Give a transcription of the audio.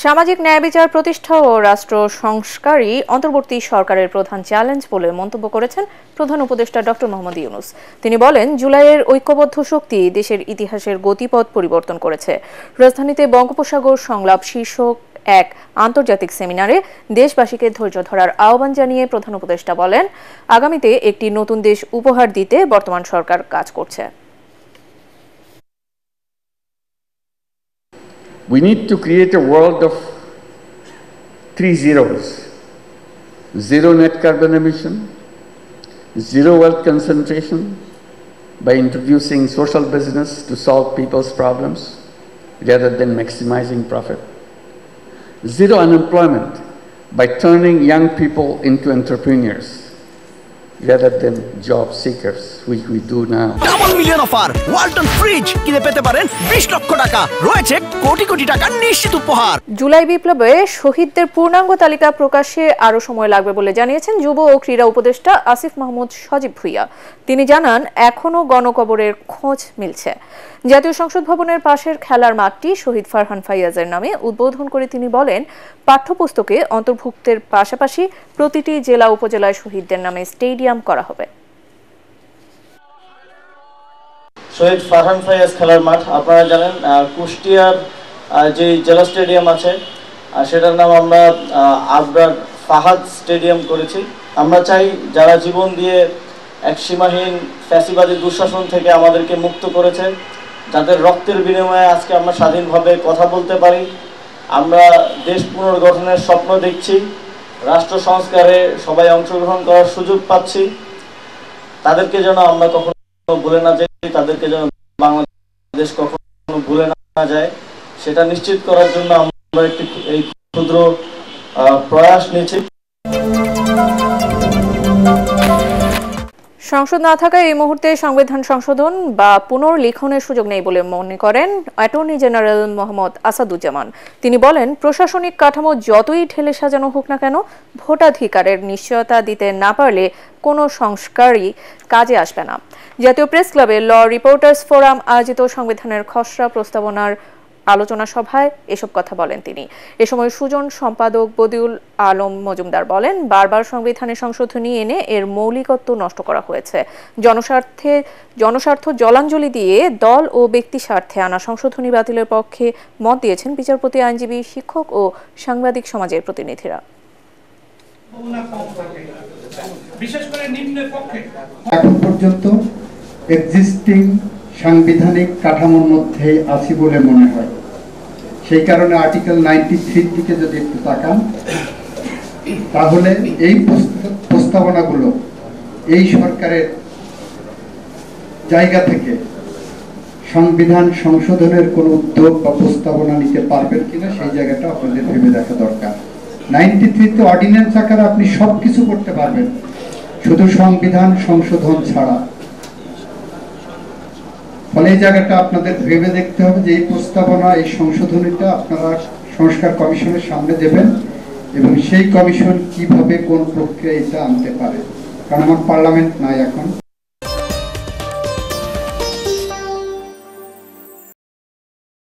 সামাজিক ন্যায় বিচার প্রতিষ্ঠা ও রাষ্ট্র সংস্কারই অন্তর্বর্তী সরকারের প্রধান চ্যালেঞ্জ বলে মন্তব্য করেছেন প্রধান উপদেষ্টা ডক্টর মোহাম্মদ ইউনূস। তিনি বলেন, জুলাইয়ের ঐক্যবদ্ধ শক্তি দেশের ইতিহাসের গতিপথ পরিবর্তন করেছে। রাজধানীতে বঙ্গোপসাগর সংলাপ শীর্ষক এক আন্তর্জাতিক সেমিনারে দেশবাসীকে ধৈর্য ধরার আহ্বান জানিয়ে প্রধান উপদেষ্টা বলেন, আগামীতে একটি নতুন দেশ উপহার দিতে বর্তমান সরকার কাজ করছে। We need to create a world of 3 zeros: zero net carbon emission, zero wealth concentration by introducing social business to solve people's problems rather than maximizing profit, zero unemployment by turning young people into entrepreneurs rather than job seekers, which we do now. Double million offer Walton fridge কিনে পেতে পারেন 20 লক্ষ টাকা, রয়েছে কোটি কোটি টাকার নিশ্চিত উপহার। জুলাই বিপ্লবে শহীদদের পূর্ণাঙ্গ তালিকা প্রকাশে আরও সময় লাগবে বলে জানিয়েছেন যুব ও ক্রীড়া উপদেষ্টা আসিফ মাহমুদ সজীব ভুইয়া। তিনি জানান, এখনও গণকবরের খোঁজ মিলছে। জাতীয় সংসদ ভবনের পাশের খেলার মাঠটি শহীদ ফারহান ফাইয়াজের নামে উদ্বোধন করে তিনি বলেন, পাঠ্যপুস্তকে অন্তর্ভুক্তের পাশাপাশি প্রতিটি জেলা উপজেলায় শহীদদের নামে স্টেডিয়াম করা হবে। শহীদ ফারহান ফাইয়াজ খেলার মাঠ আপনারা জানেন, কুষ্টিয়ার যে জেলা স্টেডিয়াম আছে সেটার নাম আমরা আবরার ফাহাদ স্টেডিয়াম করেছি। আমরা চাই যারা জীবন দিয়ে এক সীমাহীন ফ্যাসিবাদী দুঃশাসন থেকে আমাদেরকে মুক্ত করেছে, যাদের রক্তের বিনিময়ে আজকে আমরা স্বাধীনভাবে কথা বলতে পারি, আমরা দেশ পুনর্গঠনের স্বপ্ন দেখছি, রাষ্ট্র সংস্কারে সবাই অংশগ্রহণ করার সুযোগ পাচ্ছি, তাদেরকে যেন আমরা কখনো ভুলে না যাই, তাদেরকে যেন বাংলাদেশ কখনো ভুলে না যায়, সেটা নিশ্চিত করার জন্য আমরা একটি এই ক্ষুদ্র প্রয়াস নিয়েছি। সংসদ না থাকায় এই মুহূর্তে সংবিধান সংশোধন বা পুনর্লিখনের সুযোগ নেই বলে মনে করেন অ্যাটর্নি জেনারেল মোহাম্মদ আসাদুজ্জামান। তিনি বলেন, প্রশাসনিক কাঠামো যতই ঢেলে সাজানো হোক না কেন, ভোটাধিকারের নিশ্চয়তা দিতে না পারলে কোনো সংস্কারই কাজে আসবে না। জাতীয় প্রেস ক্লাবে ল রিপোর্টার্স ফোরাম আয়োজিত সংবিধানের খসড়া প্রস্তাবনার আলোচনা সভায় এসব কথা বলেন তিনি। এ সময় সুজন সম্পাদক বদিউল আলম মজুমদার বলেন, বারবার সংবিধানে সংশোধনী এনে এর মৌলিকত্ব নষ্ট করা হয়েছে। জনস্বার্থ জলাঞ্জলি দিয়ে দল ও ব্যক্তি স্বার্থে আনা সংশোধনী বাতিলের পক্ষে মত দিয়েছেন বিচারপতি, আইনজীবী, শিক্ষক ও সাংবাদিক সমাজের প্রতিনিধিরা। এখন পর্যন্ত এক্সিস্টিং সাংবিধানিক কাঠামোর মধ্যে আছি বলে মনে হয়। সেই কারণে আর্টিকেল 93 দিকে যদি একটু তাকান, তাহলে এই প্রস্তাবনাগুলো এই সরকারের জায়গা থেকে সংবিধান সংশোধনের কোনো উদ্যোগ বা প্রস্তাবনা নিতে পারবেন কিনা সেই জায়গাটা আপনাদের ভেবে দেখা দরকার। 93 অর্ডিন্যান্স আকারে আপনি সবকিছু করতে পারবেন, শুধু সংবিধান সংশোধন ছাড়া। ফলে এই জায়গাটা আপনাদের ভেবে দেখতে হবে যে এই প্রস্তাবনা, এই সংশোধনীটা আপনারা সংস্কার কমিশনের সামনে দেবেন এবং সেই কমিশন কিভাবে কোন প্রক্রিয়া এটা আনতে পারে, কারণ আমার পার্লামেন্ট নাই এখন।